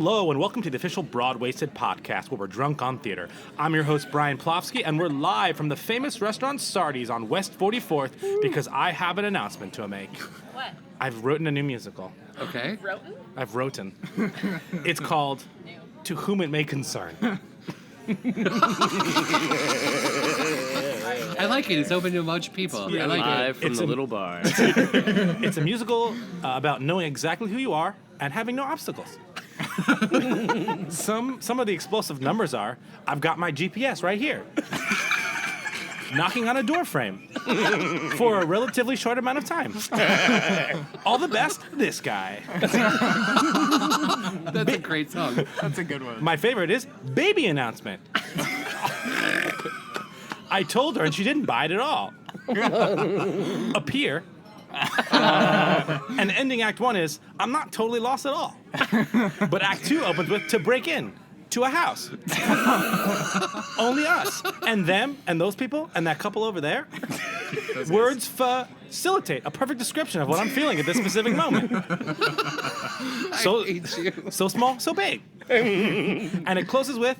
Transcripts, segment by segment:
Hello and welcome to the official Broadwaysted podcast where we're drunk on theater. I'm your host Brian Plofsky and we're live from the famous restaurant Sardi's on West 44th because I have an announcement to make. What? I've written a new musical. Okay. Roten? I've written. It's called To Whom It May Concern. I like it. It's open to a bunch of people. Yeah, I like Live it. from the little bar. It's a musical about knowing exactly who you are and having no obstacles. Some of the explosive numbers are, I've got my GPS right here. Knocking on a door frame for a relatively short amount of time. All the best, this guy. That's a great song. That's a good one. My favorite is baby announcement. I told her and she didn't buy it at all. Appear. And ending Act 1 is, I'm not totally lost at all. But Act 2 opens with, to break in to a house. Only us. And them, and those people, and that couple over there. Words facilitate a perfect description of what I'm feeling at this specific moment. So, I hate you. so small, so big. And it closes with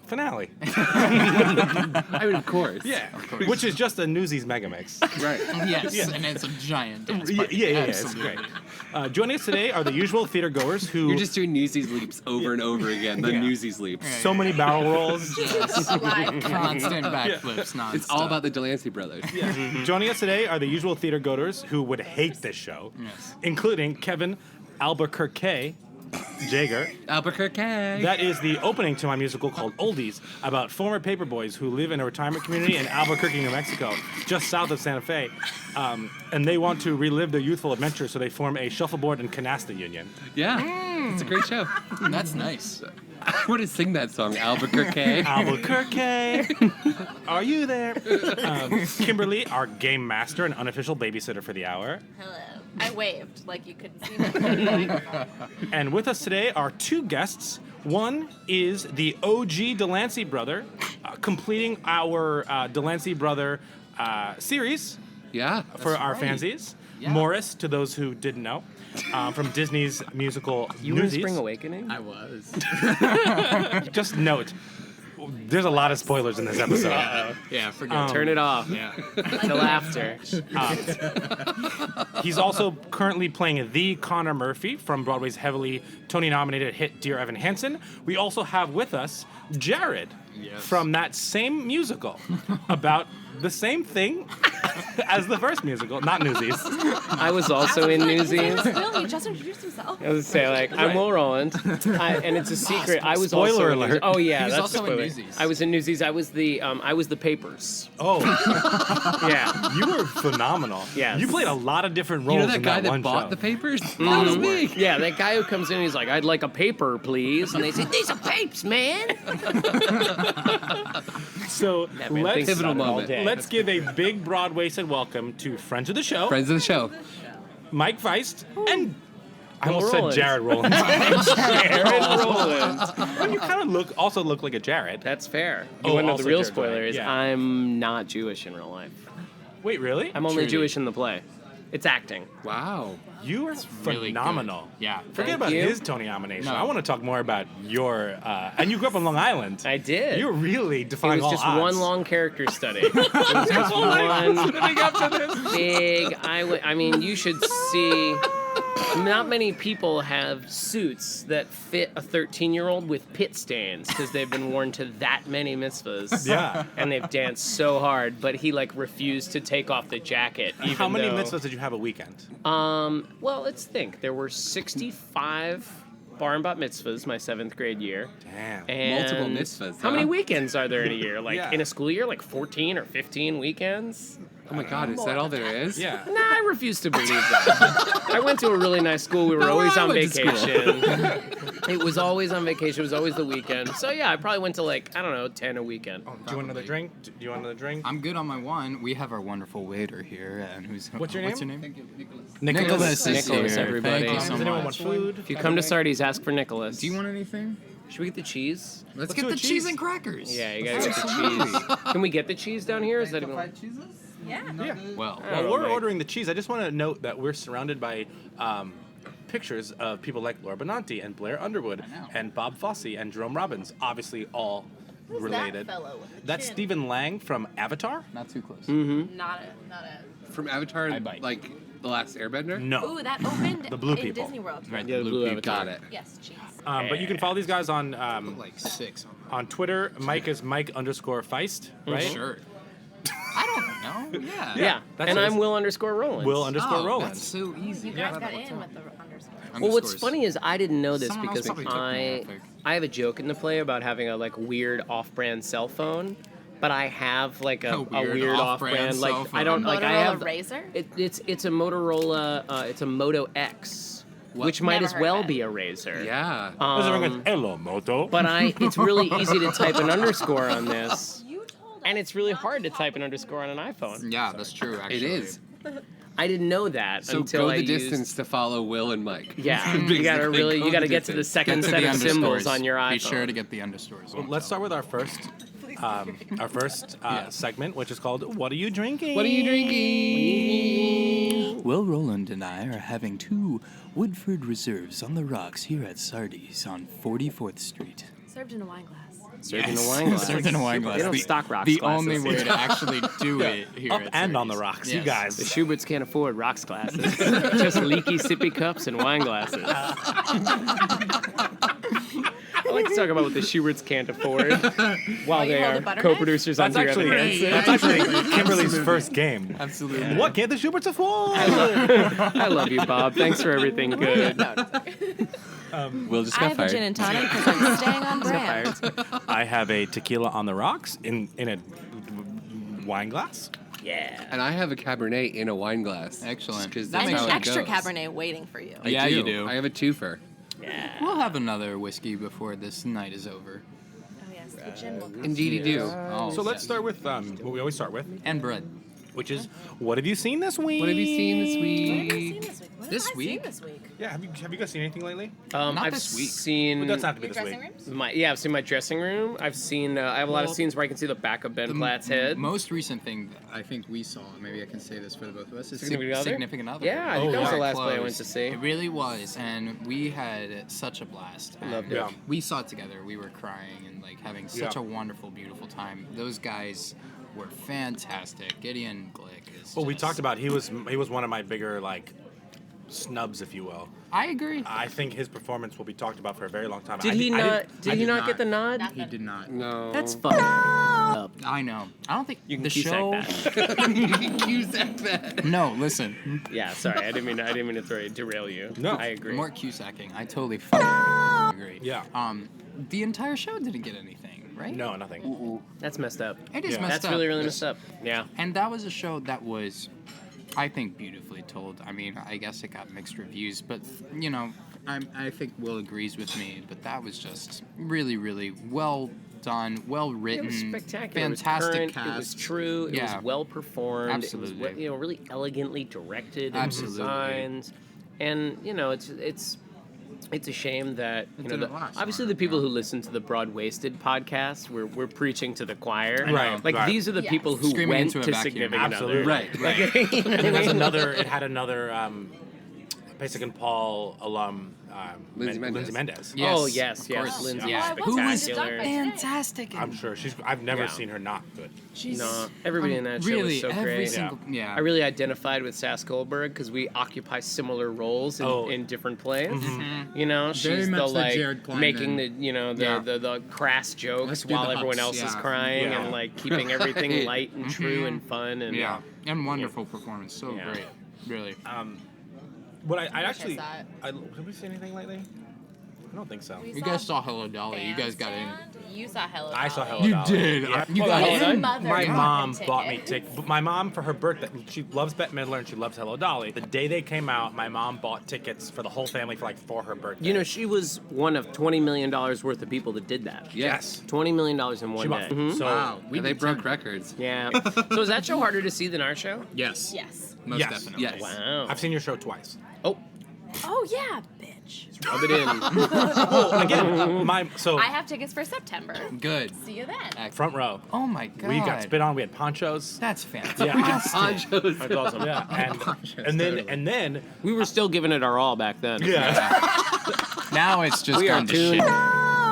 finale. I mean, of course. Yeah. Which is just a Newsies Megamix. Right. Yes, Yeah. and it's a giant dance Yeah, party. it's Absolutely. great. Joining us today are the usual theater goers who You're just doing Newsies leaps over and over again. The Yeah. Newsies leaps. so many barrel rolls. Alive. Constant backflips, nonstop. It's all about the Delancey brothers. Joining us today are the usual theater goers who would hate this show, Yes. including Kevin Albuquerque Jager. Albuquerque. That is the opening to my musical called Oldies, about former paperboys who live in a retirement community in Albuquerque, New Mexico, just south of Santa Fe. And they want to relive their youthful adventures, so they form a shuffleboard and canasta union. Yeah. It's a great show. That's nice. I want to sing that song, Albuquerque. Albuquerque, are you there? Kimberly, our game master and unofficial babysitter for the hour. Hello. I waved like you couldn't see me. And with us today are two guests. One is the OG Delancey brother, completing our Delancey brother series Yeah. for our right. fansies. Yeah. Morris, to those who didn't know, from Disney's musical You in Newsies. Spring Awakening? I was. Just note, there's a lot of spoilers in this episode. Yeah, forget Turn it off. Yeah. Till after. He's also currently playing the Connor Murphy from Broadway's heavily Tony-nominated hit Dear Evan Hansen. We also have with us Jared Yes. from that same musical about the same thing as the first musical, not Newsies. I was also in Newsies. Will, he just introduced himself. I was say like, I'm Will Roland, and it's a secret. I was Spoiler also in alert. Newsies. Oh yeah, He was that's also a in spoiler. Newsies. I was in Newsies. I was the papers. Oh, Yeah. you were phenomenal. Yes. You played a lot of different roles You know that in guy that one that bought show. the papers? That was me. Yeah, that guy who comes in, he's like, I'd like a paper, please. And they say, these are papes, man. So That man let's, thinks Pivotal about it all moment. day. let's give a big Broadway-said welcome to friends of the show, Friends of the show. Mike Faist, and I Will almost said Roland. Jared Roland. Jared Roland. Well, you kind of also look like a Jared. That's fair. Oh, You want to know also the real Jared Roland. spoiler is Yeah. I'm not Jewish in real life. Wait, really? I'm only Truly. Jewish in the play. It's acting. Wow. You are Really phenomenal. good. Yeah. Forget Thank about you. his Tony nomination. No. I want to talk more about your. And you grew up on Long Island. I did. You're really It defying was all just odds. one long character study. It was just one big. I mean, you should see. Not many people have suits that fit a 13-year-old with pit stains because they've been worn to that many mitzvahs. Yeah. And they've danced so hard, but he like refused to take off the jacket. Even How many though, mitzvahs did you have a weekend? Well, let's think. There were 65 bar and bat mitzvahs my 7th grade year. Damn. And Multiple mitzvahs, How many huh? weekends are there in a year? Like Yeah. in a school year, like 14 or 15 weekends? Oh my God, is that all there is? Yeah. Nah, I refuse to believe that. I went to a really nice school. We were always I on went to school. vacation. It was always on vacation. It was always the weekend. So yeah, I probably went to like, I don't know, 10 a weekend. Do you want another drink? Do you want another drink? I'm good on my one. We have our wonderful waiter here, and What's your What's name? your name? Nicholas. Nicholas is Nicholas, here. everybody. Thank you Does so anyone want much. food? If you come to Sardi's, ask for Nicholas. Do you want anything? Should we get the cheese? Let's Let's get do a the cheese. cheese and crackers. Yeah, you gotta get the Absolutely. cheese. Can we get the cheese down here? Is that even? Yeah. Yeah. Well, I While don't we're know, ordering the cheese, I just want to note that we're surrounded by pictures of people like Laura Benanti and Blair Underwood I know. and Bob Fosse and Jerome Robbins, obviously all Who's related. that fellow with the That's chin? Stephen Lang from Avatar? Not too close. Not a. From Avatar, I bite. like The Last Airbender? No. Ooh, that opened The blue in people. Disney World. Right, Yeah, the the blue blue people. Got it. Yes, cheese. But you can follow these guys on Put like 6 on Twitter. Mike is Mike_Feist, right? Sure. I don't know. Yeah. Yeah, that's and his. I'm Will_Roland. Will_Roland. That's so easy. You guys got in with the underscore. Well, what's Underscores. funny is I didn't know this Someone else because probably took me, I think. I have a joke in the play about having a like weird off-brand cell phone, but I have like a weird off-brand cell like phone. I don't like I Motorola have Razr? it's a Motorola it's a Moto X, which might Never as heard well of it. be a Razr. Yeah. Hello, Moto. But it's really easy to type an underscore on this, You told and us it's really not to hard to talk type an about underscore on an iPhone. Yeah, that's true. Actually, It is. I didn't know that So until go I the used- distance to follow Will and Mike. Yeah, you Basically, gotta get to the distance. second Get to set the of symbols underscores. on your iPhone. Be sure to get the underscores. Well, let's start with our first segment, which is called "What Are You Drinking?" What are you drinking? Will Roland and I are having 2 Woodford Reserves on the rocks here at Sardi's on 44th Street. Served in a wine glass. Served in a wine glass. Served in a wine glass. They don't The- stock rocks The glasses. only way to actually do it here Up at and on the Sardi's. rocks, you Yes. guys. The Schuberts can't afford rocks glasses. Just leaky sippy cups and wine glasses. I like to talk about what the Schuberts can't afford while you they hold are a butter co-producers on That's Together actually Dancing. that's actually Kimberly's first game. Absolutely. What can't the Schuberts afford? I love you, Bob. Thanks for everything good. Will just I got have a gin fired. and tonic because I'm staying on brand. I have a tequila on the rocks in a wine glass. Yeah. And I have a Cabernet in a wine glass. Excellent. Because That And that's makes how an it extra goes. Cabernet waiting for you. I Yeah, you do. I have a twofer. We'll have another whiskey before this night is over. Oh yes, the gin will come. Indeed, you do. Oh, So let's yes. start with what we always start with, And bread. which is what have you seen this week? What have you seen this What have I seen week? this week? What This have I week? seen this week? Yeah, have you guys seen anything lately? Not I've this week. seen It doesn't have to be Your this dressing week. rooms? I've seen my dressing room. I've seen I have a lot of Well, scenes where I can see the back of Ben Platt's head. Most recent thing that I think we saw, maybe I can say this for the both of us, is Significant Other? Significant Other. Yeah, I think that was the last play I went Close. to see. It really was, and we had such a blast. Loved And it. Yeah. We saw it together. We were crying and like having such Yeah. a wonderful, beautiful time. Those guys were fantastic. Gideon Glick is. Well, we just- talked about he was one of my bigger like snubs, if you will. I agree. I think his performance will be talked about for a very long time. Did I he I not? didn't- Did I he did not not. get the nod? Nothing. He did not. No. That's fucked up. I know. I don't think You can the Cusack show. that. Cusack that. No, listen. Yeah, sorry, I didn't mean to derail you. No. I agree. More Cusacking. I totally agree. Yeah. The entire show didn't get anything, right? No, nothing. That's messed up. It is Yeah. messed That's up. really, really messed up. Yeah. And that was a show that was, I think, beautifully told. I mean, I guess it got mixed reviews, but you know, I think Will agrees with me. But that was just really, really well done, well It written, was spectacular. fantastic it was current, cast. It was true. It Yeah. was well performed. It Absolutely. was really elegantly directed and Absolutely. designed. And it's a shame that didn't last obviously long, the people yeah. who listen to the Broadwaysted podcast, we're preaching to the choir. Right, Like right. these are the Yes. people who Screaming went into a to vacuum. Significant Absolutely. Other. Right, Like, right. you know what I It has mean? it had another Basic and Paul alum, Lindsay Lindsay Mendez. Mendez. Yes, Oh, yes, of yes, course. Lindsay Yeah. was Who was spectacular. fantastic. I'm sure I've never Yeah. seen her not good. She's No, everybody in that show really was so every great. single yeah. I really identified with Sass Goldberg because we occupy similar roles Oh. in different plays. You know, Very she's much the the like Jared Kleinman. making the Yeah. the crass jokes Let's do while the everyone hucks, else is yeah. crying Yeah. and like keeping everything Right. light and true and fun and yeah, and wonderful performance. So Yeah. great, really. What I actually, saw it. have we seen anything lately? I don't think so. We You guys saw Hello Dolly. You guys got in. Bandstand. You saw Hello I saw Dolly. Hello You Dolly. did. Yeah. You Oh, got yeah. His in. mother My bought mom him bought me tickets. tickets. My mom, for her birthday, she loves Bette Midler and she loves Hello Dolly. The day they came out, my mom bought tickets for the whole family for her birthday. You know, she was one of $20 million worth of people that did that. yes. $20 million in one She bought. day. Mhm. So Wow, Yeah, they did broke 10. records. Yeah. So is that show harder to see than our show? Yes. Yes. Most Yes. definitely. Yes. Wow. I've seen your show twice. Oh, Oh yeah, bitch. Rub it in. Well, again, I have tickets for September. Good. See you then. front row. Oh my god. We got spit on. We had ponchos. That's fantastic. Ponchos. That's awesome. Yeah, and then We were still giving it our all back then. Now it's just We are gone to tuned. shit.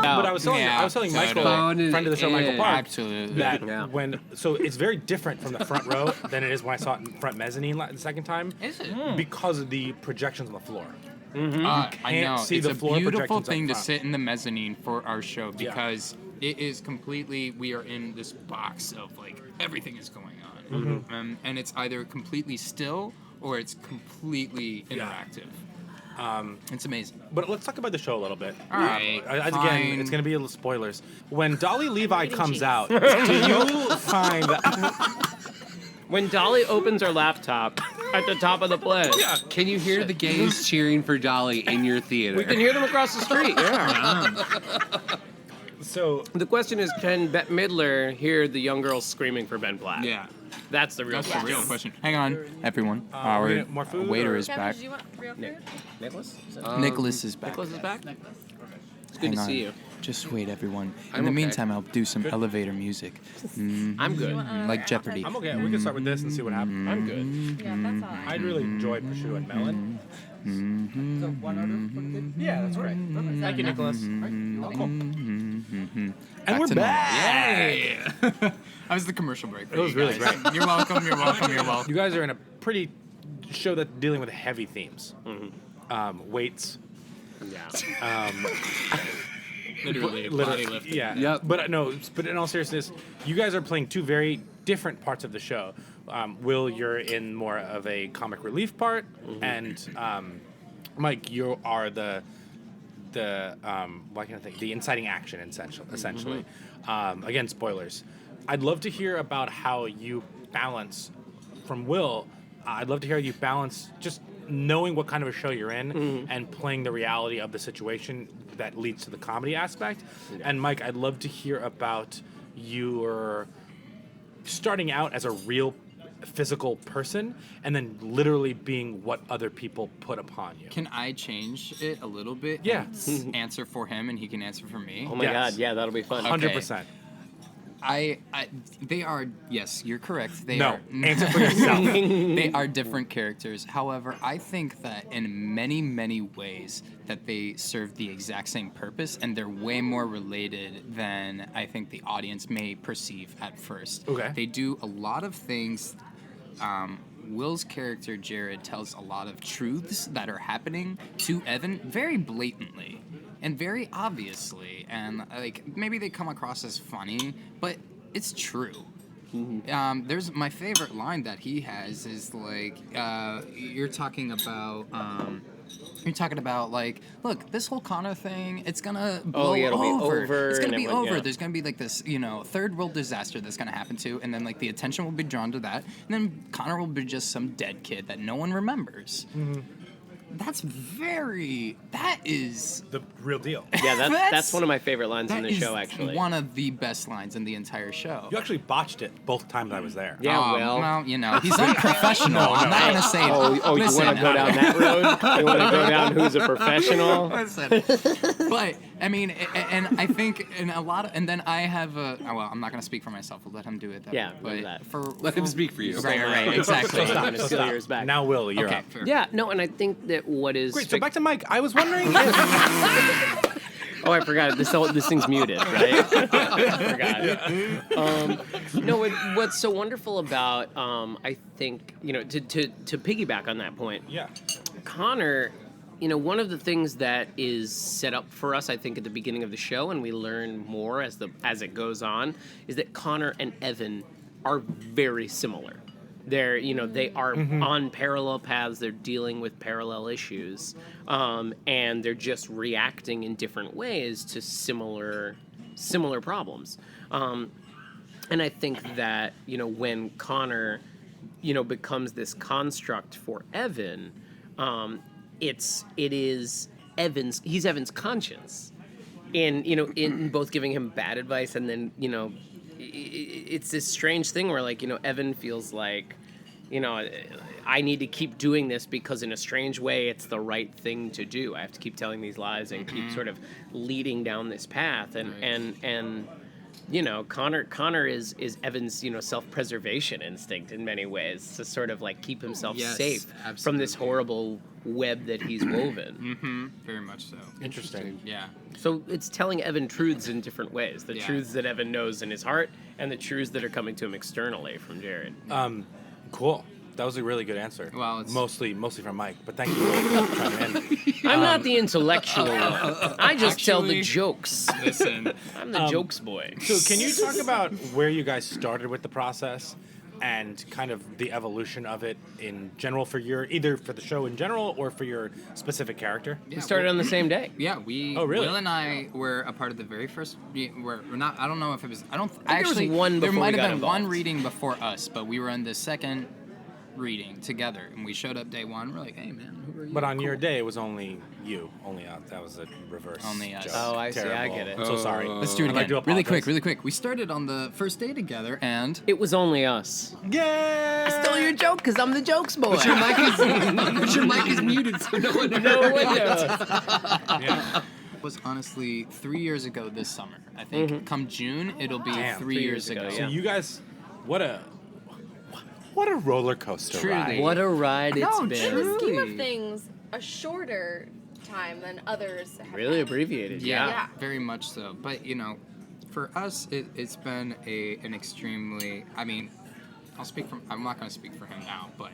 But I was telling Yeah, Michael, totally. friend of the show, Michael Park, Absolutely. that Yeah. so it's very different from the front row than it is when I saw it in front mezzanine the second time. Is it? Because of the projections on the floor. I can't know. see It's the a floor beautiful projections up thing to front. sit in the mezzanine for our show Yeah. because it is completely, we are in this box of like everything is going on. And it's either completely still or it's completely interactive. It's amazing. But let's talk about the show a little bit. All right, Again, fine. it's going to be a little spoilers. When Dolly Levi eating comes cheese. out, do you find When Dolly opens her laptop at the top of the play, Can you hear the gays cheering for Dolly in your theater? we can hear them across the street. Yeah. so? The question is, can Bette Midler hear the young girls screaming for Ben Platt? Yeah. That's the real That's the question. real question. Hang on, everyone. we Our get more food, waiter or- is Kevin, back. did you want real food? Nicholas? Nicholas is back. Nicholas is back? It's good Hang to on. see you. Just wait, everyone. In I'm the okay. meantime, I'll do some elevator music. I'm good. Like Jeopardy. I'm okay. We can start with this and see what happens. I'm good. Yeah, that's all right. I'd really enjoy prosciutto and melon. Yeah, that's right. Thank you, Nicholas. And Back we're to back. normal. Yay! That was the commercial break. For It was you really guys. great. You're welcome. You're welcome. You're welcome. You guys are in a pretty show that's dealing with heavy themes. Weights. Yeah. Literally, Literally, body lifting. yeah. Yep. But no. But in all seriousness, you guys are playing two very different parts of the show. Will, you're in more of a comic relief part, and Mike, you are the what can I think? The inciting action, essentially. Again, spoilers. I'd love to hear about how you balance. From Will, I'd love to hear you balance just knowing what kind of a show you're in and playing the reality of the situation that leads to the comedy aspect. And Mike, I'd love to hear about your starting out as a real physical person and then literally being what other people put upon you. Can I change it a little bit? Yeah. And answer for him, and he can answer for me. Oh my Yes. God, yeah, that'll be fun. 100%. They are, yes, you're correct. They No, are. answer for yourself. They are different characters. However, I think that in many, many ways that they serve the exact same purpose, and they're way more related than I think the audience may perceive at first. Okay. They do a lot of things. Will's character, Jared, tells a lot of truths that are happening to Evan very blatantly and very obviously. And like maybe they come across as funny, but it's true. There's my favorite line that he has is like, you're talking about like, look, this whole Connor thing, it's gonna blow yeah, it'll be over It's gonna and be it went- over. yeah. There's gonna be like this, third world disaster that's gonna happen to, and then like the attention will be drawn to that, and then Connor will be just some dead kid that no one remembers. That is The real deal. Yeah, that's one of my favorite lines in that the is show, actually. one of the best lines in the entire show. You actually botched it both times I was there. Yeah, well, he's unprofessional. I'm not gonna say. Oh, you Listen, want to go down that road? You want to go down who's a professional? Listen, but I mean, and I think in a lot of, and then I have a. Well, I'm not gonna speak for myself. We'll let him do it. Yeah, but do that. Let him speak for you. Right, exactly. So Gonna stop. steal yours back. Now, Will, you're Okay, up. fair. Yeah, no, and I think that what is Great. So back to Mike. I was wondering if Oh, I forgot. This thing's muted, right? I forgot. No, what's so wonderful about I think to piggyback on that point, yeah. Connor, one of the things that is set up for us, I think, at the beginning of the show, and we learn more as it goes on, is that Connor and Evan are very similar. They are on parallel paths. They're dealing with parallel issues, and they're just reacting in different ways to similar problems. And I think that when Connor, becomes this construct for Evan, it is Evan's. He's Evan's conscience, in both giving him bad advice and then it's this strange thing where Evan feels like I need to keep doing this because in a strange way it's the right thing to do. I have to keep telling these lies and keep sort of leading down this path. And Connor is Evan's, self-preservation instinct in many ways to sort of like keep himself safe from this horrible web that he's woven. Very much so. Interesting. Yeah. So it's telling Evan truths in different ways. The truths that Evan knows in his heart and the truths that are coming to him externally from Jared. Cool. That was a really good answer. Well, it's mostly from Mike, but thank you for chiming in. I'm not the intellectual one. I just tell the actually- jokes. Listen. I'm the jokes boy. So can you talk about where you guys started with the process and kind of the evolution of it in general for either for the show in general or for your specific character? Yeah, We started on the same day. Yeah, we. Oh, really? Will and I were a part of the very first. We're not. I don't know if it was. I don't. there was Actually, one there before we might got have been one involved. reading before us, but we were in the second reading together, and we showed up day one. We're like, hey man, who are you? But on your Cool. day, it was only you. Only us. That was a reverse. Only us. joke. Oh, I see. I Terrible. get it. I'm so sorry. Let's do it I'd like again. to Really apologize. quick. We started on the first day together, and It was only us. Yeah. I stole your joke because I'm the jokes boy. But your mic is muted, so no one knows. No one knows. Yeah. it was honestly 3 years ago this summer. I think come June, it'll be Damn, 3 years ago. yeah. So you guys, what a roller coaster Truly. ride. What a ride it's No, been. In the scheme Truly. of things, a shorter time than others have Really had. abbreviated. Yeah. Very much so. But for us, it's been an extremely. I mean, I'm not going to speak for him now, but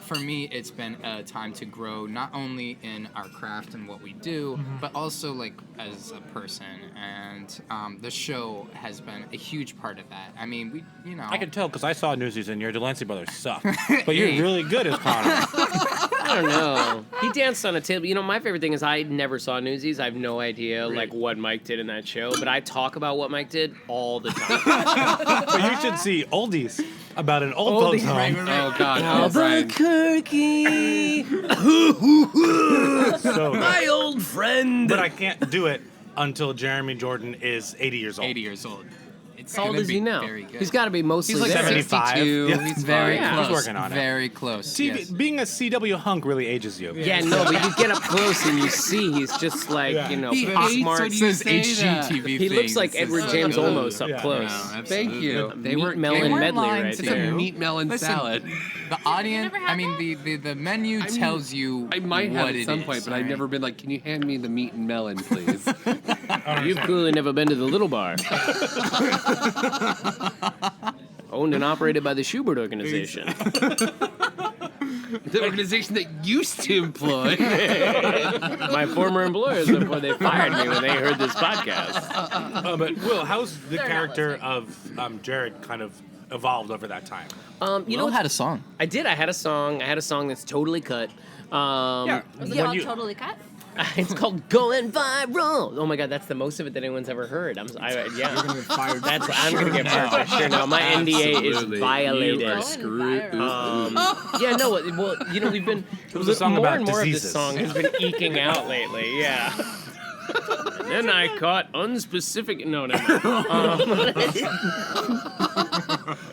for me, it's been a time to grow not only in our craft and what we do, but also like as a person. And the show has been a huge part of that. I mean, I can tell because I saw Newsies and your Delancey brothers suck. But you're really good as Connor. I don't know. He danced on a table. My favorite thing is I never saw Newsies. I have no idea like what Mike did in that show, but I talk about what Mike did all the time. But you should see Oldies about an old folks home. Oh God, Brian. Albuquerque, So good. my old friend. But I can't do it until Jeremy Jordan is 80 years old. 80 years old. It's How old gonna is be he now? Very good. He's got to be mostly He's like there. 75. 62. Yeah. He's very Yeah. close. He's working on it. Very close. TV, yes. Being a CW hunk really ages you. Yeah, no, but you get up close and you see he's just like, Yeah. He pock hates marks. when you say that. HGTV He looks like Edward James Olmos up Yeah. close. Thank you. Meat melon weren't medley lying right to It's a there. you. meat melon Listen, salad. The audience, never had I mean, the menu tells you I might have what at it some is, point, but I've alright? never been like, can you hand me the meat and melon, please? You've clearly never been to the Little Bar. Owned and operated by the Schubert Organization. The organization that used to employ. My former employers before they fired me when they heard this podcast. But Will, how's the They're not character of Jared kind of evolved over that time? You know, had a song. I did. I had a song that's totally cut. Yeah. Was it When all you- totally cut? It's called Going Viral. Oh my God, that's the most of it that anyone's ever heard. Yeah. You're gonna get fired. I'm gonna get fired for sure. No, my NDA is Absolutely. violated. You are Going screwed. viral. Yeah, no, well, we've been. It was a song more about and more diseases. of this song has been eking out lately. Yeah. And then I caught unspecific. No.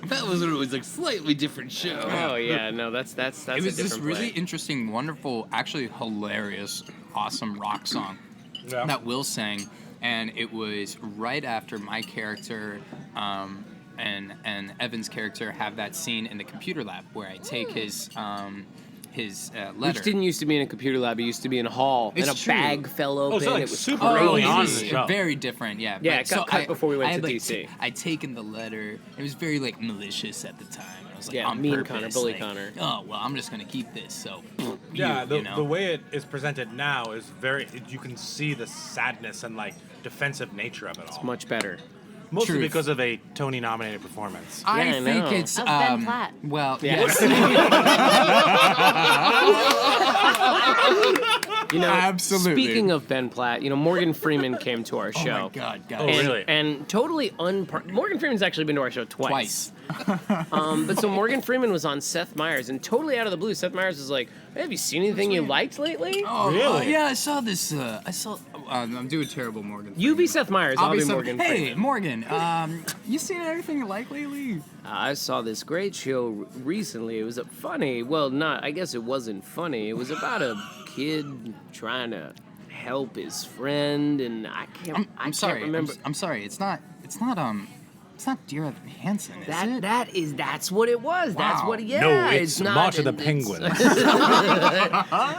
That was when it was a slightly different show. Oh yeah, no, that's It was a this different really play. interesting, wonderful, actually hilarious, awesome rock song Yeah. that Will sang, and it was right after my character and Evan's character have that scene in the computer lab where I take his letter. Which didn't used to be in a computer lab. It used to be in a hall, It's and a true. bag fell open. so, like, it was super crazy. early on in the Crazy. show. Very different, yeah. Yeah, But it got cut before we went I to had, DC. I'd taken the letter. It was very like malicious at the time. I was like, Yeah, on mean purpose, Connor, bully like, Connor. Oh well, I'm just gonna keep this. So Yeah, you know. the way it is presented now is you can see the sadness and like defensive nature of it all. Much better. Mostly Truth. because of a Tony-nominated performance. Yeah, I I think know. it's Of Ben Platt. well, Yeah. yes. You know, Absolutely. Speaking of Ben Platt, Morgan Freeman came to our show. Oh my God, guys. Oh, really? And totally Morgan Freeman's actually been to our show twice. But so Morgan Freeman was on Seth Meyers, and totally out of the blue, Seth Meyers was like, hey, have you seen anything you liked lately? Oh, Really? yeah, I saw this. I'm doing terrible, Morgan. You be Seth Meyers. I'll be Seth- Morgan Hey, Freeman. Morgan. You seen anything you like lately? I saw this great show recently. It was funny. Well, not. I guess it wasn't funny. It was about a kid trying to help his friend, and I can't remember. I'm sorry. It's not Dear Evan Hansen, is it? That's what it was. That's Wow. what. Yeah. No, it's not. March of the it's- Penguin.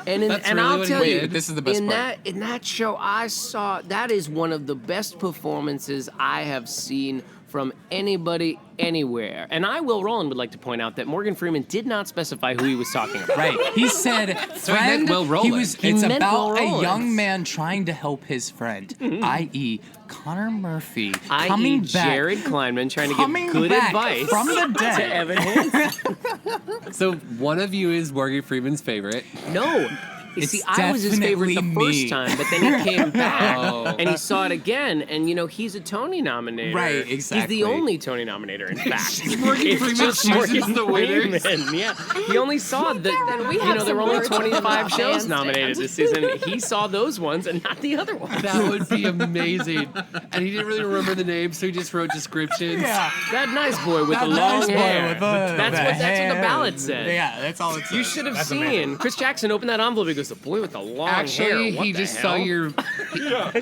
And That's and really I'll what he tell you, did. This is the best in part. that show, I saw that is one of the best performances I have seen from anybody anywhere. And Roland would like to point out that Morgan Freeman did not specify who he was talking about. Right. He said, So he meant friend. Will Roland. It's meant about Will a Roland. young man trying to help his friend, i.e., Connor Murphy, I.e. coming back. Jared Kleinman trying to coming give good back advice from the to dead. Evan Hansen. So one of you is Morgan Freeman's favorite. No. You It's see, I was his favorite the definitely first me. time, but then he came back Oh. and he saw it again, and he's a Tony nominator. Right, exactly. He's the only Tony nominator, in fact. Morgan It's Freeman just chooses Morgan the winners. Freeman. Yeah, he only saw the. we have there were some only words 25 shows bandstand. nominated this season. He saw those ones and not the other ones. That would be amazing. And he didn't really remember the name, so he just wrote descriptions. Yeah. That nice boy with That the long nice boy hair. with That's what the hair. ballot said. Yeah, that's all it says. You should have That's seen amazing. Chris Jackson open that envelope. He goes, "The boy with the long hair." Actually, What he the just hell? saw your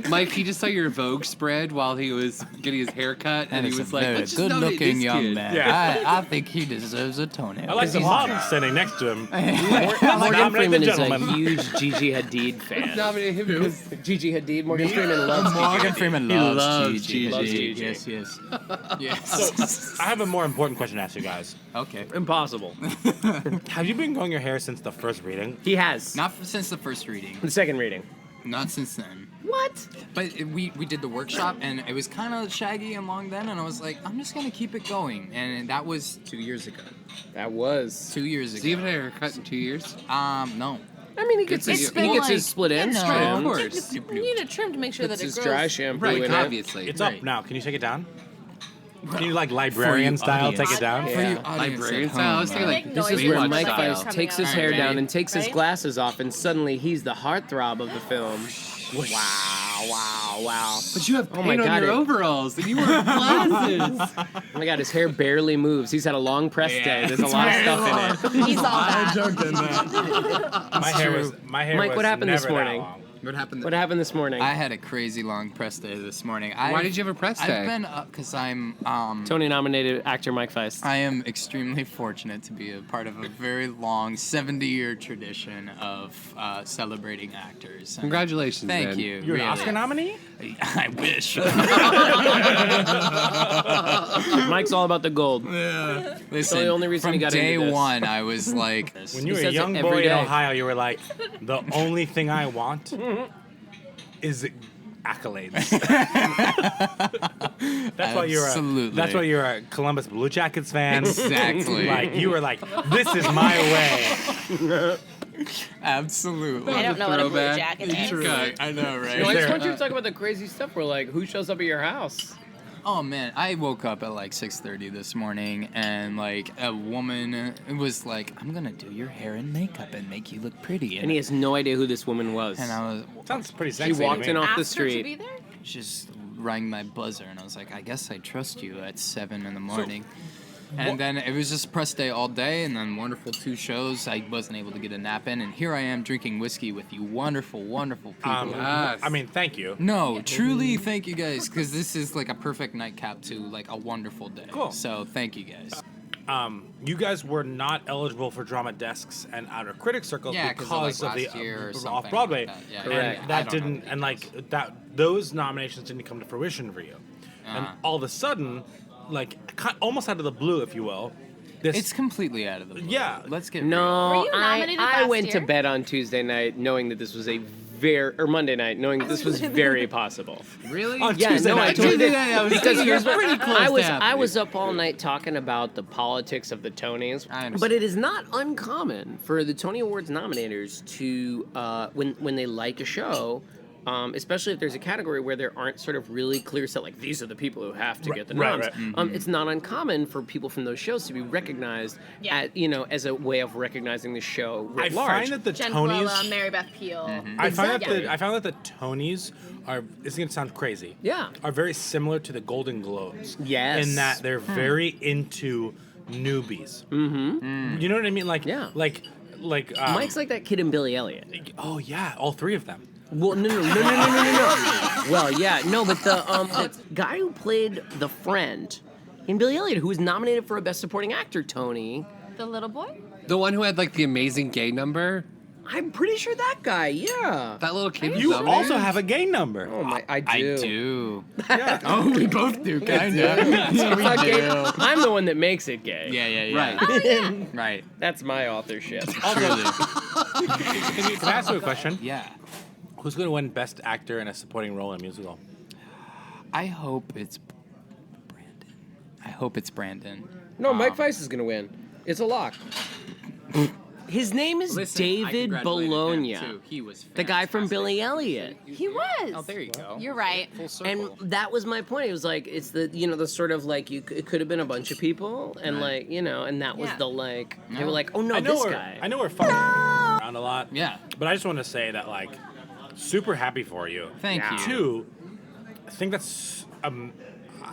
Mike. He just saw your Vogue spread while he was getting his hair cut, and And he he's was a like, very "Let's just nominate good-looking this young kid." man. Yeah. I think he deserves a toenail. I like the mom standing next to him. Morgan Nominate Freeman the is a gentleman. huge Gigi Hadid fan. Nominate him because Gigi Hadid. Morgan Freeman loves Morgan Gigi Hadid. Freeman He loves loves Gigi. Gigi. Loves Gigi. Yes, yes. Yes. I have a more important question to ask you guys. Okay. Impossible. Have you been growing your hair since the first reading? He has. Not since the first reading. The second reading. Not since then. What? But we did the workshop, and it was kind of shaggy and long then, and I was like, I'm just going to keep it going. And that was 2 years ago. That was. 2 years Has he ago. even had a haircut in 2 years? No. I mean, he gets It's his, been he gets like, his split ends you know, Of trimmed. course. You need a trim to make sure Puts that it his grows. dry shampoo Right, in it. obviously. It's Right. up now. Can you take it down? Can you like librarian style audience. take it down? Yeah. For your audience Librarian at style. I home, was thinking Make like This is noises where when Mike the fire's Faist coming takes his out. hair Alright, down ready? and takes his Right? glasses off, and suddenly he's the heartthrob of the film. Wow. But you have Oh my paint on God, your it- overalls and you wear glasses. Oh my God, his hair barely moves. He's had a long press day. There's a lot of stuff in it. He's all that. My hair Mike, was what happened this never that morning? long. What happened? What happened this morning? I had a crazy long press day this morning. Why did you have a press day? I've been up because I'm Tony-nominated actor Mike Faist. I am extremely fortunate to be a part of a very long 70-year tradition of celebrating actors. And Congratulations, Thank man. you. You're really. an Oscar nominee? I wish. Mike's all about the gold. Listen, the only reason from he got day into this. one, I was like, When you were He a says young it boy every in day. Ohio, you were like, the only thing I want is accolades. That's why you're Absolutely. That's why you're a Columbus Blue Jackets fan. exactly. Like you were like, this is my way. Absolutely. I don't know what a blue Throwback. jacket is. True. I know, right? No, I just there- want you to talk about the crazy stuff where, like, who shows up at your house? Oh man, I woke up at like 6:30 this morning, and like a woman was like, "I'm gonna do your hair and makeup and make you look pretty." And he has no idea who this woman was. and I was Sounds pretty She sexy. walked to in me. off the Asked her to street. be there? just rang my buzzer, and I was like, "I guess I trust you at 7 in the morning." And then it was just press day all day, and then wonderful 2 shows. I wasn't able to get a nap in, and here I am drinking whiskey with you wonderful, wonderful people. Yes. I mean, thank you. No, truly, thank you guys, because this is like a perfect nightcap to like a wonderful day. Cool. So thank you guys. You guys were not eligible for drama desks and outer critics circles Yeah, 'cause of, because like, of the last year or something off Broadway, like that. Yeah, and Correct. I that don't didn't, know. and like that, those nominations didn't come to fruition for you, and Uh-huh. all of a sudden, like almost out of the blue, if you will, this It's completely out of the blue. Yeah. Let's get real. No, Were you nominated I last went to year? bed on Tuesday night knowing that this was or Monday night knowing that this was very possible. Really? On Yeah, Tuesday no, I night. told you Tuesday that night, I was because thinking here's you're what pretty close I to was. happening. I was up all night talking about the politics of the Tonys. I understand. But it is not uncommon for the Tony Awards nominators to when they like a show, especially if there's a category where there aren't sort of really clear set, like these are the people who have to get the right, noms. right. It's not uncommon for people from those shows to be recognized as a way of recognizing the show writ I large. find that the Jen Tonys. Colella, Mary Beth Peel. I find Exactly. that the Tonys are. This is gonna sound crazy. Yeah. Are very similar to the Golden Globes. Yes. In that they're very into newbies. Mm-hmm. You know what I mean? Like. Yeah. Like. Mike's like that kid in Billy Elliot. Oh yeah, all three of them. Well, no. Well, yeah, no, but the guy who played the friend in Billy Elliot, who was nominated for a Best Supporting Actor Tony, The little boy? The one who had like the amazing gay number. I'm pretty sure that guy. Yeah. That little kid. You was nominated? also have a gay number. Oh my, I I do. do. Yeah. Oh, we both do, kind of. It's not gay. I'm the one that makes it gay. Yeah. Right. Right. That's my authorship. Truly. Can I ask you a question? Yeah. Who's going to win Best Actor in a Supporting Role in a Musical? I hope it's Brandon. No, Mike Faist is gonna win. It's a lock. His name is Listen, I David congratulated Bologna, him, too. He was the guy from fantastic. Billy Elliot. He was. Oh, there you go. You're right. Full circle. And that was my point. It was like it's the the sort of like it could have been a bunch of people and like and that was Yeah. the like they were like, oh no, I know this we're, guy. I know we're fucking around a lot. Yeah. But I just want to say that, like, super happy for you. Thank you. Two, I think that's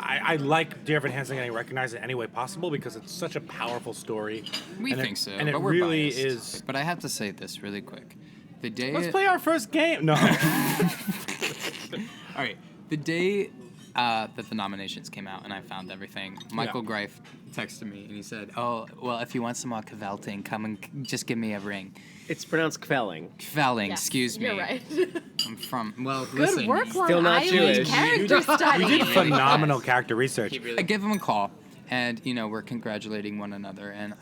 I like Dear Evan Hansen getting recognized in any way possible because it's such a powerful story. We and think so, and it but we're really biased. is. But I have to say this really quick. The day. Let's play our first game. No. All right. The day that the nominations came out and I found everything, Michael Greif texted me and he said, "Oh, well, if you want some more cavelting, come and just give me a ring." It's pronounced Kvelling. Kvelling, Yes, excuse me. You're right. I'm from. Well, Good listen. work, Long Still not Island Jewish. character study. You did phenomenal character research. I give him a call, and we're congratulating one another. And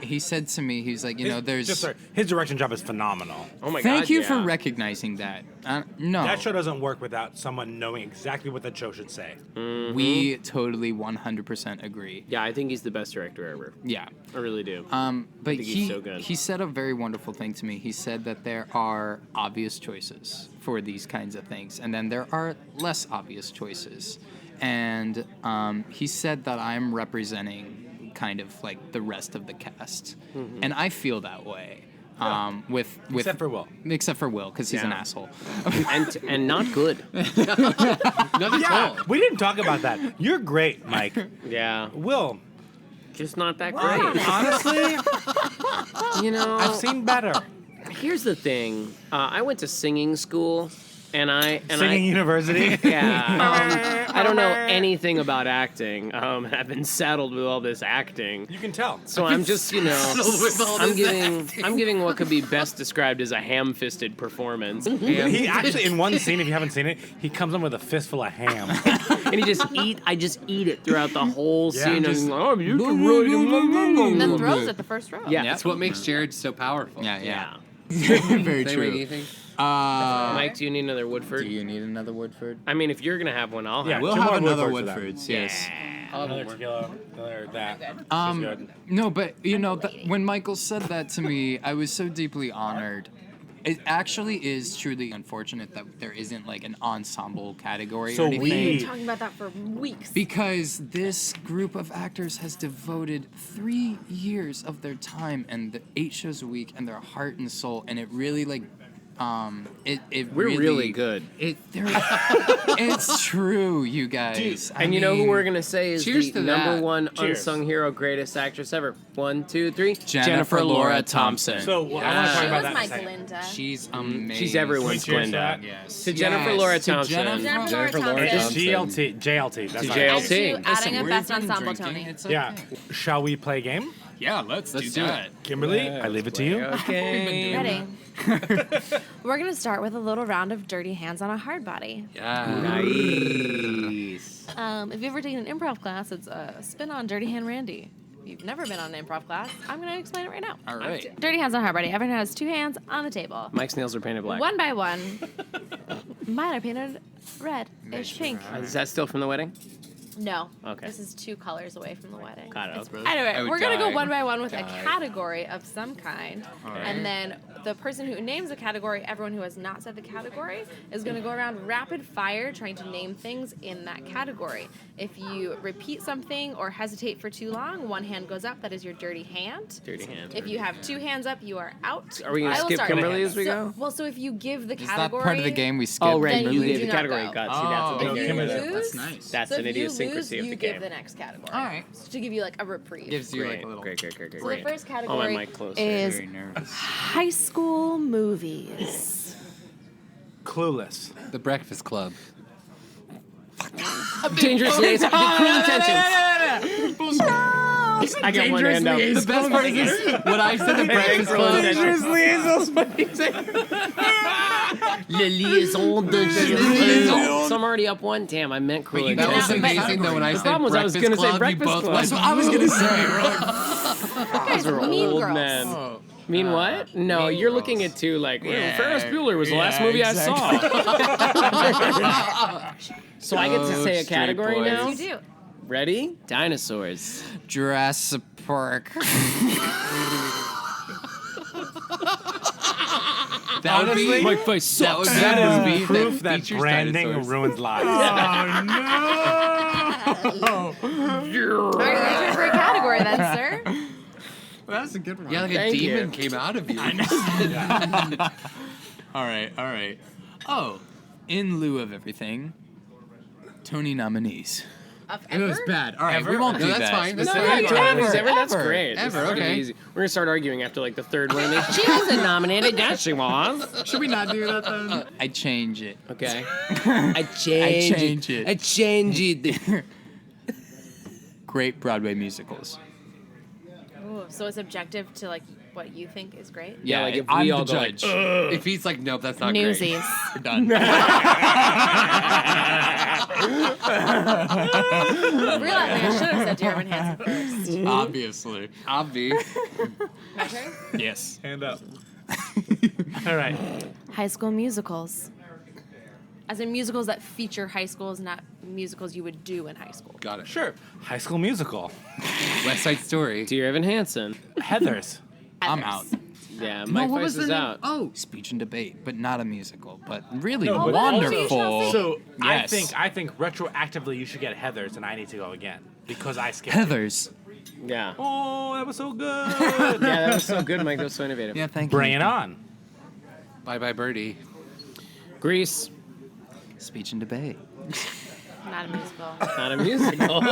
he said to me, he's like, there's. Just sorry, his direction job is phenomenal. Oh my god. Thank you for yeah. recognizing that. No, That show doesn't work without someone knowing exactly what that show should say. we totally 100% agree. Yeah, I think he's the best director ever. Yeah. I really do. But think he's so good. he said a very wonderful thing to me. He said that there are obvious choices for these kinds of things, and then there are less obvious choices. And he said that I'm representing kind of like the rest of the cast, and I feel that way. With Except for Will. Except for Will, because he's an Yeah. asshole. and not good. Nothing Yeah, we didn't talk about that. You're great, Mike. Yeah. Will, Just not that great. honestly, I've seen better. Here's the thing. I went to singing school, and Singing University. yeah. I don't know anything about acting. I've been saddled with all this acting. You can tell. So I'm just, I'm giving what could be best described as a ham-fisted performance. He actually, in one scene, if you haven't seen it, he comes in with a fistful of ham. And I just eat it throughout the whole Yeah, scene. just- And, oh, you can really. And then throws at the first row. Yeah. That's what makes Jared so powerful. Yeah. Very Say true. anything? Mike, do you need another Woodford? Do you need another Woodford? I mean, if you're gonna have one, I'll Yeah, have We'll two have more another Woodfords for that. Woodfords. Yes. Another tequila, another that. She's good. No, but when Michael said that to me, I was so deeply honored. It actually is truly unfortunate that there isn't like an ensemble category So or anything. we- We've been talking about that for weeks. Because this group of actors has devoted 3 years of their time and the 8 shows a week and their heart and soul, and it really like We're really good. It's true, you guys. And you know who we're gonna say is Cheers the to number that. one Cheers. unsung hero, greatest actress ever. 1, 2, 3. Jennifer Laura Thompson. So I want to She talk was about that in my a second. Glinda. She's amazing. She's everyone's Cheers to Glinda. that. Yes. To Jennifer Laura To Thompson. Jennifer Laura It's Thompson. JLT. JLT. That's To not JLT. And to adding a We've best been ensemble, drinking, Tony. it's Yeah. okay. Shall we play a game? Yeah, let's do do that. Kimberly, I leave it to you. Okay. Ready? We're going to start with a little round of dirty hands on a hard body. Nice. If you've ever taken an improv class, it's a spin on Dirty Hand Randy. If you've never been on an improv class, I'm going to explain it right now. All right. Dirty hands on a hard body. Everyone has 2 hands on the table. Mike's nails are painted black. One by one. Mine are painted red-ish pink. Is that still from the wedding? No. Okay. This is 2 colors away from the wedding. Got it. Okay. Anyway, I would we're gonna go die. one by one with a Die. category of some kind, right. and then the person who names a category, everyone who has not said the category, is gonna go around rapid fire trying to name things in that category. If you repeat something or hesitate for too long, 1 hand goes up. That is your dirty hand. Dirty hand. If you have 2 hands up, you are out. Are we gonna I will skip start. Kimberly as we So- go? Well, so if you give the Is category, that part of the game we skip? Oh, right. Then You you gave do the not category. go. God, see, that's the If big you game. lose, That's nice. That's so an if you idiosyncracy lose, of you the give game. the next category. All right. So to give you like a reprieve. Gives you like Great, a little. great. So the first Oh, my category mic closer. is Very nervous. high school movies. Clueless. The Breakfast Club. Dangerous liaison. Cruel Intentions. I got one hand up. The best part is this. When I said the Breakfast Club, Le liaison de liaison. So I'm already up 1. Damn, I meant cruel that was intentions. amazing though. When I The said problem was I was Breakfast gonna say Club, you Breakfast both Club. went. That's what I was gonna say. Guys, We're Mean old Girls. men. Oh. Mean what? No, Mean you're Girls. looking at 2 like, Yeah, Ferris Bueller was the last yeah, movie exactly. I saw. So I get to say a straight category boys. now? You do. Ready? Dinosaurs. Jurassic Park. That would be Honestly, Mike Faist sucks. that That would is be proof that features branding dinosaurs. ruins lives. All right, what's your favorite category then, sir? That's a good one. Yeah, like Thank a demon you. came out of you. All right, all right. Oh, in lieu of everything, Tony nominees. Of It was ever? bad. All right, Ever? we won't No, do that's that. fine. That's No, fine. yeah, nominees ever? That's Ever. great. Ever, This is okay. easy. We're gonna start arguing after like the 3rd one. She wasn't nominated. Yes, she was. Should we not do that then? I change it. Okay. I change it. I change it. Great Broadway musicals. Ooh, so it's objective to like what you think is great. Yeah, like if I'm we all the go like, judge. If he's like, nope, that's not great. Newsies. We're done. Realizing I should have said Dear Evan Hansen first. Obviously. Obvi. My turn? Yes. Hand up. All right. High School Musicals. As in musicals that feature high schools, not musicals you would do in high school. Got it. Sure. High School Musical. West Side Story. Dear Evan Hansen. Heathers. I'm Heathers. out. Yeah, No, Mike what was Faist is the name? out. Oh, Speech and Debate, but not a musical, but really No, but wonderful. So Yes. I think retroactively you should get Heathers, and I need to go again because I skipped. Heathers. Yeah. Oh, that was so good. Yeah, that was so good, Mike. That was so innovative. Yeah, thank Bring you. it on. Bye bye Birdie. Grease. Speech and Debate. Not a musical. Not a musical.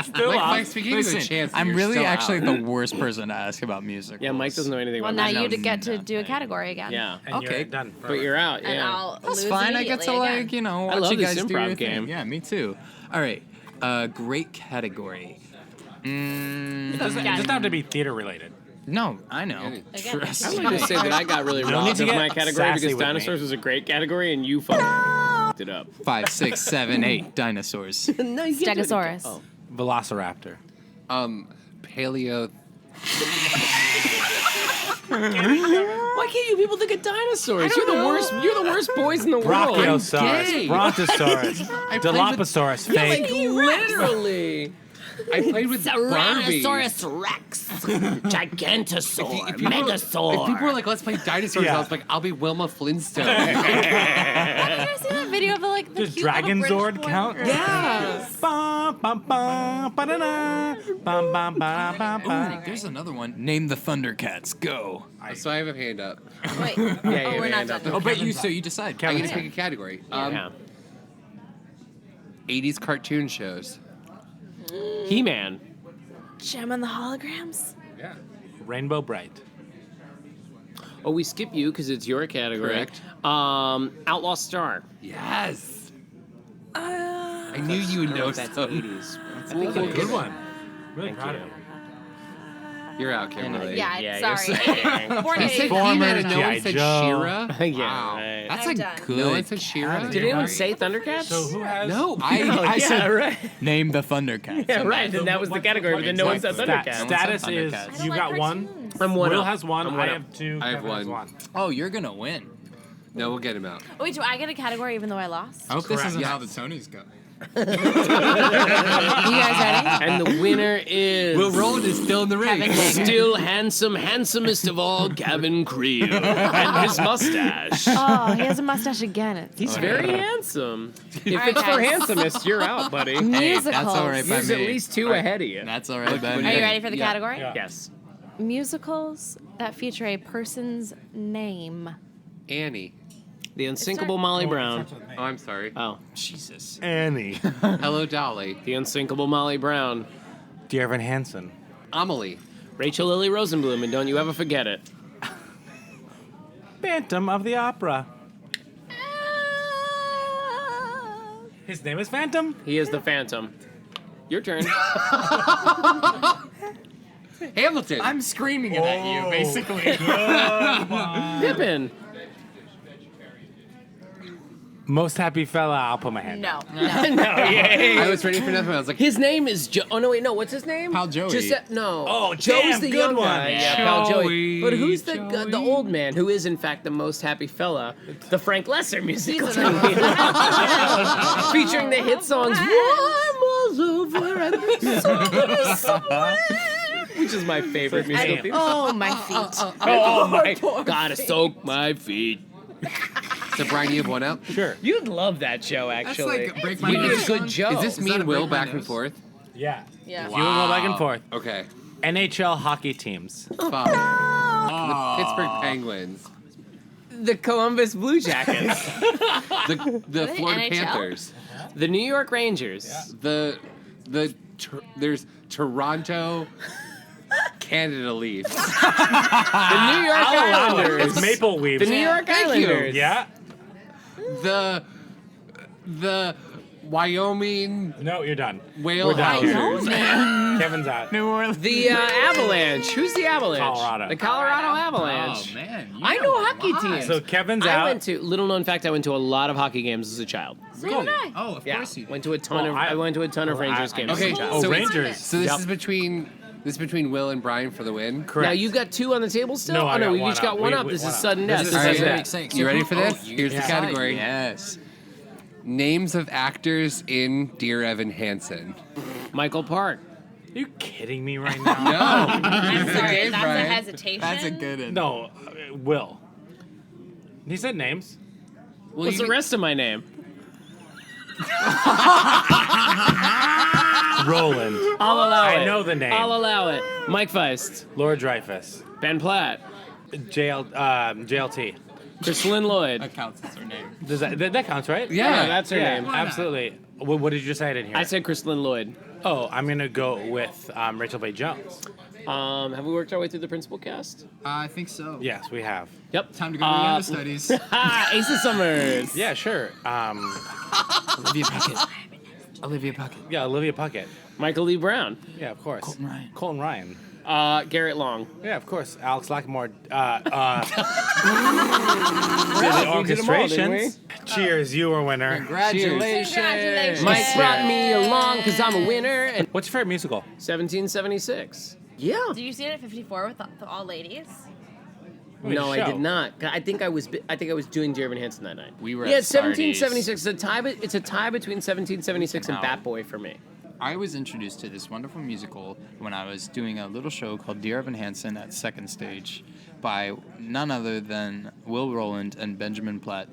Still Mike, we gave you a Listen, chance. and I'm you're really still actually out. the worst person to ask about musicals. Yeah, Mike doesn't know anything Well, about now music. you get to nothing. do a category again. Yeah. And Okay. you're done. But you're out, And yeah. I'll That's lose fine. I get to immediately like, again. you know, I watch love you this guys do improv your game. thing. Yeah, me too. All right. Great category. It doesn't have to be theater related. No, I know. Again, Trust I'd me. like to say that I got really No robbed need to of get my category sassy because with me. dinosaurs was a great category and you fucked it up. 5, 6, 7, 8 dinosaurs. No, you can't do it again. Stegosaurus. Velociraptor. Paleo. Why can't you people think of dinosaurs? You're the worst. You're the worst boys in the world. Brachiosaurus. gay. Brontosaurus. played Dilophosaurus. Like, Fake. literally. I played with Barbie. Rex. Gigantosaur. If people were like, let's play dinosaurs, Yeah. I was like, I'll be Wilma Flintstone. Have you guys seen that video of the like the Does cute little Dragon British Zord boy? count? Yes. Bum, bum, bum, ba-da-da. Bum, bum, ba-da, bum, bum. There's another one. Name the Thundercats. Go. So I have a hand up. Wait. yeah, oh, we're we not end up done. Oh, but you decide. I Kevin, get to pick a category. Yeah. 80s cartoon shows. He-Man. Gem and the Holograms. Yeah. Rainbow Bright. Oh, we skip you because it's your category. Correct. Outlaw Star. Yes. I knew you would know That's some. 80s. Good one. Really proud of him. You're out, Kimberly. Yeah, Yeah, sorry. you're Born You in said 80. He-Man and no G.I. one said Joe. She-Ra? Yeah, Wow. right. That's I'm a done. good. No one said She-Ra? Did anyone say Thundercats? So who has... No. I yeah, said right. name the Thundercats. Yeah, right. And that was the category, but then no one said Stat- Thundercats. status said is Thundercats. I you don't got like one. cartoons. I'm one Will up. has one. I'm I one have up. two. I have Kevin has one. Oh, you're gonna win. No, we'll get him out. Oh, wait, do I get a category even though I lost? I hope this Correct. isn't Yes. how the Tonys go. You guys ready? And the winner is Will Roland is still in the Kevin race. Jaeger. still handsomest of all, Gavin Creel, and his mustache. Oh, he has a mustache again. He's very handsome. If All it's right, for guys. handsomest, you're out, buddy. Musicals. That's all right by He's at me. least 2 ahead of you. That's all right by Are me. you ready for the category? Yeah. Yes. Musicals that feature a person's name. Annie. The Unsinkable Molly Brown. Oh, I'm sorry. Oh, Jesus. Annie. Hello, Dolly. The Unsinkable Molly Brown. Dear Evan Hansen. Amelie. Rachel Lily Rosenblum, and don't you ever forget it. Phantom of the Opera. His name is Phantom. He is the Phantom. Your turn. Hamilton. I'm screaming it at you, basically. Pippin. Most happy fella. I'll put my hand up. No. I was ready for nothing. I was like, His name is Joe. Oh, no, wait, no. What's his name? Pal Joey. No. Oh, Joe's damn, the good young one. guy. Yeah, Pal Joey. Joey, But who's the old man who is, in fact, the most happy fella? The Frank Lesser musical. Featuring the hit songs, One Was Over and the Sun Is Somewhere, which is my favorite musical theme. Oh, my feet. Oh my, gotta soak my feet. so Brian, you have one out? Sure. You'd love that show, actually. like Break My You did Nose a good song? Joe. Is this Is me that and a Will break my back and nose? forth? Yeah. Yeah. You and go back and forth. Okay. NHL hockey teams. Fuck. The Pittsburgh Penguins. the Columbus Blue Jackets, The they Florida NHL? Panthers. the New York Rangers, There's Toronto Canada Leafs. the New York Islanders, It's Maple Leafs. the New York Thank you. Islanders. Yeah. The Wyoming No, you're done. Whale We're done here. Hounders. Kevin's out. New Orleans. The Avalanche. Who's the Avalanche? Colorado. The Colorado Avalanche. Oh man, you I know hockey a lot. teams. So Kevin's I out. went to little known fact. I went to a lot of hockey games as a child. So did I. Oh, of Yeah, course you did. went to a ton Well, of. I went to a ton of well, Rangers I- games. Okay, as a child. Oh, so Rangers. So this Yep. is between Will and Brian for the win. Correct. Now you got two on the table still. No, oh I no, got we've one each got up. one We- up. we- This one is up. sudden death. This This is is sudden it. death. You ready for this? Oh, Here's the yeah. category. Yes. Names of actors in Dear Evan Hansen. Michael Park. Are you kidding me right now? No. I'm sorry. game, That's Brian. a hesitation. That's a good one. No, Will. He said names. Well, What's the rest of my name? Roland. I'll allow it. I know the name. I'll allow it. Mike Feist. Laura Dreyfus. Ben Platt. JLT. Chris Lynn Lloyd. That counts as her name. Does that counts, right? Yeah, that's her name. Absolutely. What did you just say? I didn't hear. I said Chris Lynn Lloyd. Oh, I'm gonna go with Rachel Bay Jones. Have we worked our way through the principal cast? I think so. Yes, we have. Yep. Time to go to the understudies. Ace of Summers. Yeah, sure. Olivia Puckett. Olivia Puckett. Yeah, Olivia Puckett. Michael Lee Brown. Yeah, of course. Colton Ryan. Colton Ryan. Garrett Long. Yeah, of course. Alex Lackmore. Yeah, we did them all, didn't we? Orchestrations. Cheers, you were winner. Congratulations. Congratulations. Mike brought me along because I'm a winner. And What's your favorite musical? 1776. Yeah. Did you see it at 54 with the all ladies? No, I show. did not. I think I was doing Dear Evan Hansen that night. We were Yeah, at Sardi's. 1776. It's a tie between 1776 and Wow. Bat Boy for me. I was introduced to this wonderful musical when I was doing a little show called Dear Evan Hansen at Second Stage by none other than Will Roland and Benjamin Platt.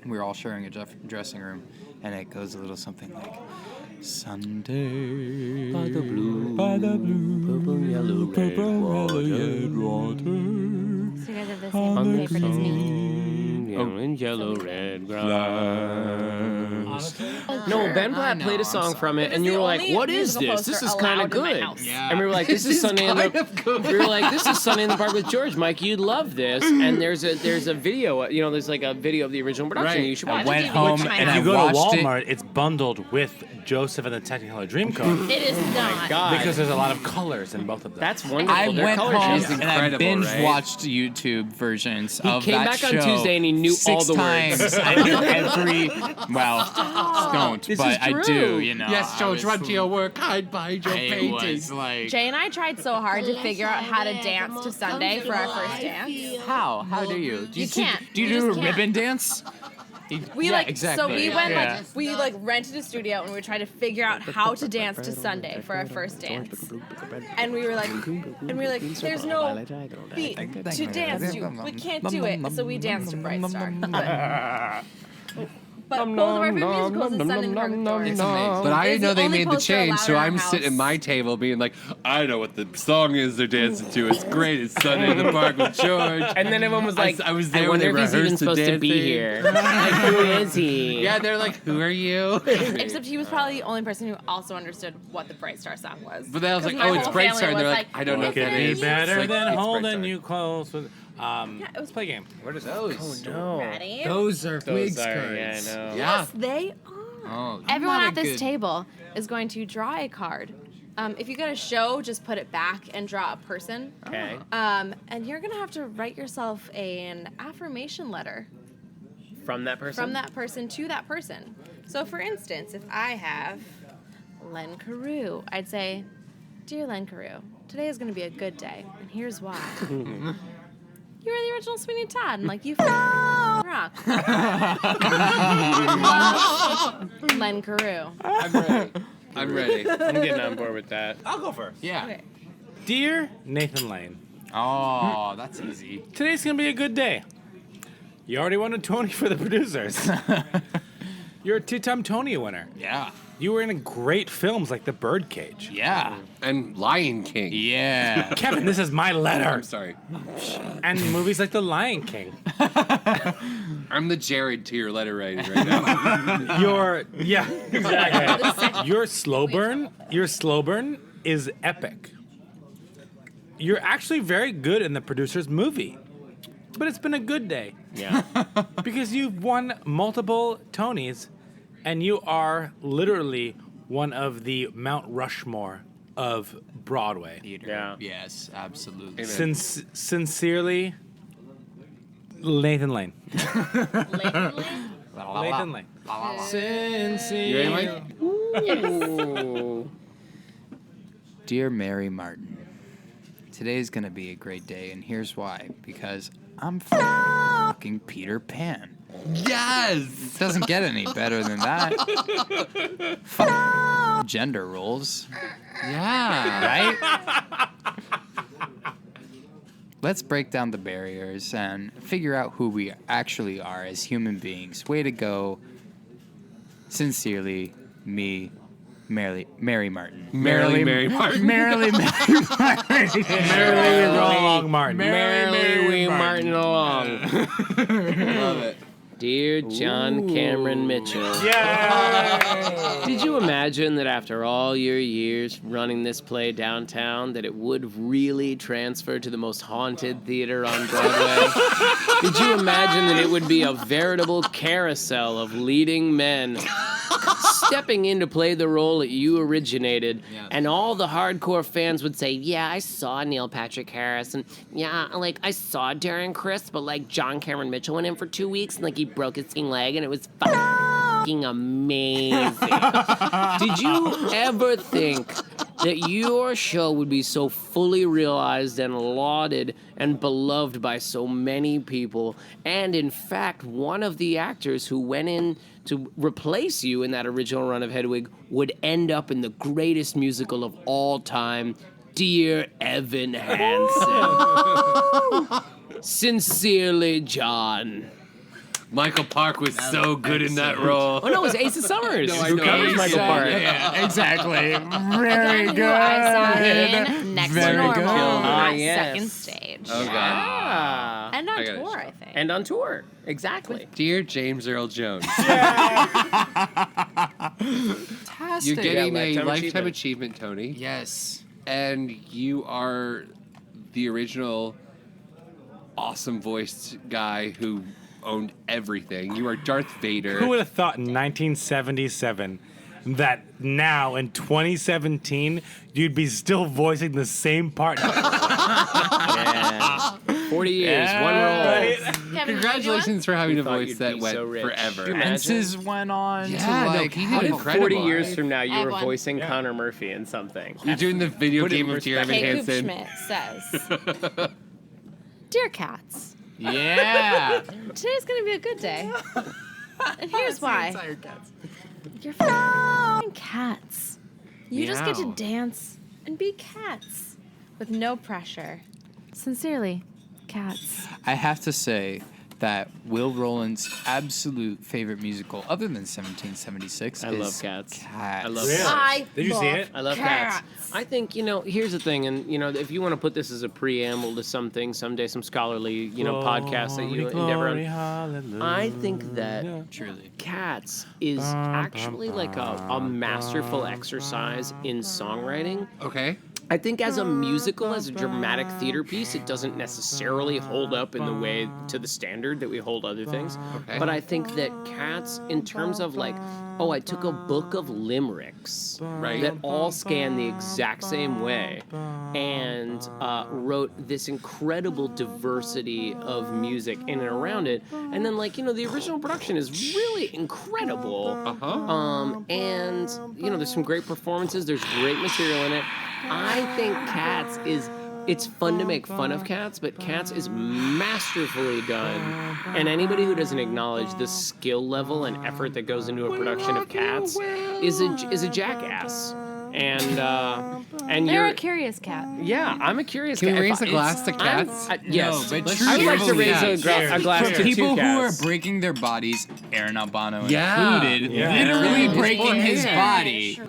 We were all sharing a dressing room, and it goes a little something like, Sunday by the blue, purple, yellow, red water. So you guys have the same favorite as me. Yellow and yellow, red grass. No, Ben Platt played a song from it, It and is you the were like, only "What is musical this? This poster is kind of allowed in my good." house. Yeah. And we were like, "This is Sunday in the." We were like, "This is Sunday in the Park with George, Mike. You'd love this." And there's a video. You know, there's like a video of the original production. Right. You should I watch. went DVD home to my and house. I You go to watched it. Walmart, it's bundled with Joseph and the Technicolor Dreamcoat It is not. God, because there's a lot of colors in both of them. that's wonderful. I Their went color home change is and I incredible, binge right? watched YouTube versions of came that back show on Tuesday and he knew all 6 the words. times. I knew every. Well, don't, This but is I true. do. You know. Yes, I George, was- run to your work, hide behind your It painting. was like. Jay and I tried so hard to figure out how to dance to Sunday for our first dance. How? How do you? Do You can't. Do you You do a just can't. ribbon dance? We Yeah, like exactly. so we went Yeah. like we like rented a studio and we were trying to figure out how to dance to Sunday for our first dance. And we were like there's no beat to dance to. We can't do it. So we danced to Bright Star. But both of our favorite musicals is Sun and Dark It's amazing. But I It's didn't know the they only made the poster change, allowed so in our I'm sitting at house. my table being like, I know what the song is they're dancing to. It's great. It's Sunday in the Park with George. And then everyone was like, I was there when wonder they if he's even rehearsed the supposed to be dancing. here. Like, who is he? Yeah, they're like, who are you? Except he was probably the only person who also understood what the Bright Star song was. But then I was 'Cause like, my oh, it's whole Bright family Star. And they're was like, I don't know what "Look that at is. you." better It's like, than it's Bright holding Star. you close. With, it was play a game. Where does Those. No. Ready? Those are Those Wigs are, cards. yeah, I know. Yeah. Yes, they are. Oh, I'm Everyone not at a this good- table is going to draw a card. If you get a show, just put it back and draw a person. Okay. And you're gonna have to write yourself an affirmation letter From that person? from that person to that person. So, for instance, if I have Len Carew, I'd say, "Dear Len Carew, today is gonna be a good day, and here's why." You were the original Sweeney Todd, and like you rock. Len Carew. I'm ready. I'm getting on board with that. I'll go first. Yeah. Okay. Dear Nathan Lane, Oh, that's easy. today's gonna be a good day. You already won a Tony for the producers. You're a 2-time Tony winner. Yeah. You were in great films like The Birdcage. Yeah. And Lion King. Yeah. Kevin, this is my letter. I'm sorry. And movies like The Lion King. I'm the Jared to your letter writing right now. Exactly. Your slow burn is epic. You're actually very good in the producer's movie. But it's been a good day Yeah. because you've won multiple Tonys and you are literally one of the Mount Rushmore of Broadway. Theater. Yeah. Yes, absolutely. Amen. Sincerely, Nathan Lane. Lately, Nathan Lane. You ready, Mike? Ooh. Dear Mary Martin, today's gonna be a great day, and here's why. Because I'm fucking Peter Pan. Yes! It doesn't get any better than that. Gender roles, Yeah. right? Let's break down the barriers and figure out who we actually are as human beings. Way to go. Sincerely, me, Mary Martin. Mary Martin. Merrily Mary Martin. Merrily we roll along, Martin. Merrily we Martin along. Love it. Dear John Cameron Mitchell. Yeah. Did you imagine that after all your years running this play downtown that it would really transfer to the most haunted theater on Broadway? Did you imagine that it would be a veritable carousel of leading men stepping in to play the role that you originated, and all the hardcore fans would say, yeah, I saw Neil Patrick Harris, and yeah, like, I saw Darren Criss, but, like, John Cameron Mitchell went in for 2 weeks, and, like, he broke his leg, and it was fucking amazing. Did you ever think that your show would be so fully realized and lauded and beloved by so many people? And in fact, one of the actors who went in to replace you in that original run of Hedwig would end up in the greatest musical of all time, Dear Evan Hansen. Sincerely, John. Michael Park was so good in that role. Oh no, it was Asa Summers. No, I who know. covers Michael Park. Yeah, exactly. Very Again, good. who I saw in Next to Very Normal good. Ah, at yes. Second Stage. Oh, God. Ah. And on I got it. tour, I think. And on tour. Exactly. Dear James Earl Jones, Fantastic. you're getting Yeah, a Lifetime Lifetime Achievement. Achievement, Tony, Yes. and you are the original awesome voiced guy who owned everything. You are Darth Vader. Who would have thought in 1977 that now in 2017 you'd be still voicing the same part? Yeah. 40 years, one role. Kevin, Congratulations for having a thought voice you'd that be went so rich. forever. You imagine? Fences went on Yeah, to no, like he did have a incredible. 40 years from now, you were F1. voicing Connor Murphy in something. You're doing the video Put it game in of Dear Evan Kate Hansen. Schmidt says, Dear Cats, Yeah. today's going to be a good day. And here's why. Entire cats. You're f***ing cats. You just get to Meow. dance and be cats with no pressure. Sincerely, cats. I have to say that Will Roland's absolute favorite musical, other than 1776, I is love Cats. Cats. I love Really? Cats. I Did you see love it? I love cats. I think, here's the thing, and, if you want to put this as a preamble to something, someday some scholarly, podcast that you endeavor on, I think that Truly. Cats is actually like a masterful exercise in songwriting. Okay. I think as a musical, as a dramatic theater piece, it doesn't necessarily hold up in the way to the standard that we hold other things. Okay. But I think that Cats, in terms of like, I took a book of limericks Right. that all scan the exact same way and wrote this incredible diversity of music in and around it. And then, the original production is really incredible. And, there's some great performances, there's great material in it. I think Cats it's fun to make fun of Cats, but Cats is masterfully done. And anybody who doesn't acknowledge the skill level and effort that goes into a production of Cats is a jackass. And They're you're a curious cat. yeah, I'm a curious Can cat. we If raise a I- glass to I'm- cats? yes. No, but I would like to raise truly, a glass For to people two who are cats. breaking their bodies, Aaron Albano Yeah. included, Yeah. literally Yeah. breaking his Yeah. body.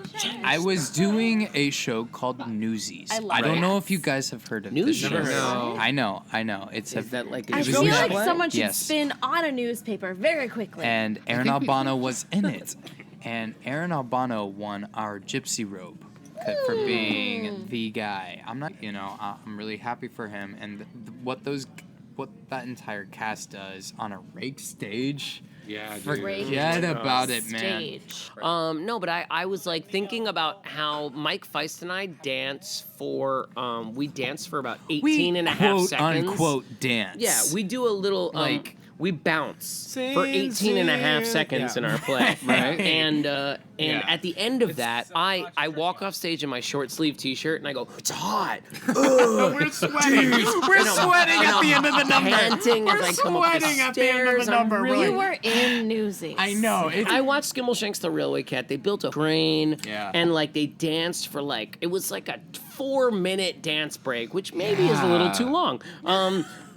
I was doing a show called Newsies. I love I don't know cats. if you guys have heard of Newsies? this Never show. heard. I know. It's Is that like I a feel was- like someone should Yes. spin on a newspaper very quickly. and Aaron Albano was in it. And Aaron Albano won our Gypsy Robe for being the guy. I'm not, I'm really happy for him. And what that entire cast does on a rake stage, Yeah, dude. forget about it, man. Stage. No, but I was like thinking about how Mike Faist and I dance for we dance for about 18 and a half quote seconds. unquote dance. Yeah, we do a little we bounce for 18 and a half seconds in our play. Right. And Yeah. at the end of that, I walk off stage in my short sleeve t-shirt and I go, "It's hot." We're sweating. We're sweating at the end of the number. Panting as We're I come up the sweating at the end of the stairs. I'm number. We're really You were in Newsies. I know. I watched Skimbleshanks the Railway Cat. They built a crane, Yeah. and they danced for it was like a 4-minute dance break, which maybe is a little too long.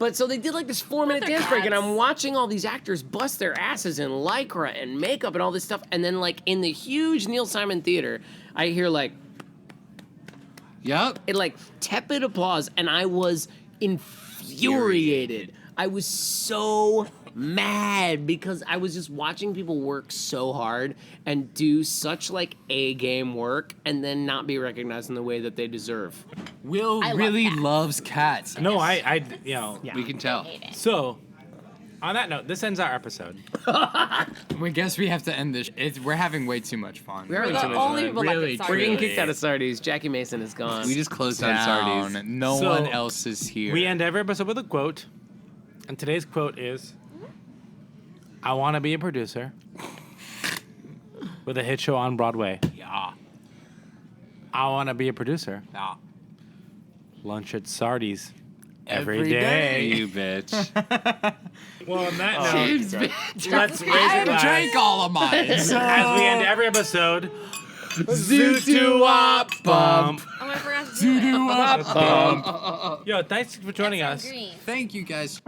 But so they did this 4-minute They're dance break, and cats. I'm watching all these actors bust their asses in lycra and makeup and all this stuff, and then in the huge Neil Simon Theater, I hear Yep. tepid applause, and I was infuriated. I was so mad because I was just watching people work so hard and do such A-game work and then not be recognized in the way that they deserv. Will I love really cats. loves cats. No, We can tell. So, on that note, this ends our episode. We guess we have to end this. We're having way too much fun. We're We're having the too much only fun. people Really, that We're getting truly. kicked out of Sardi's. Jackie Mason is gone. We just closed on Down. Sardi's. No So, one else is here. We end every episode with a quote. And today's quote is, "I want to be a producer with a hit show on Broadway. Yeah. I want to be a producer. Yeah. Lunch at Sardi's every Every day." day. You bitch. Well, on that James, note, let's raise a I glass drank all of mine. as we end every episode. Zoot-doo-wop bump. Oh, I forgot to do it. Bump. Yo, thanks for joining us. Green. Thank you guys.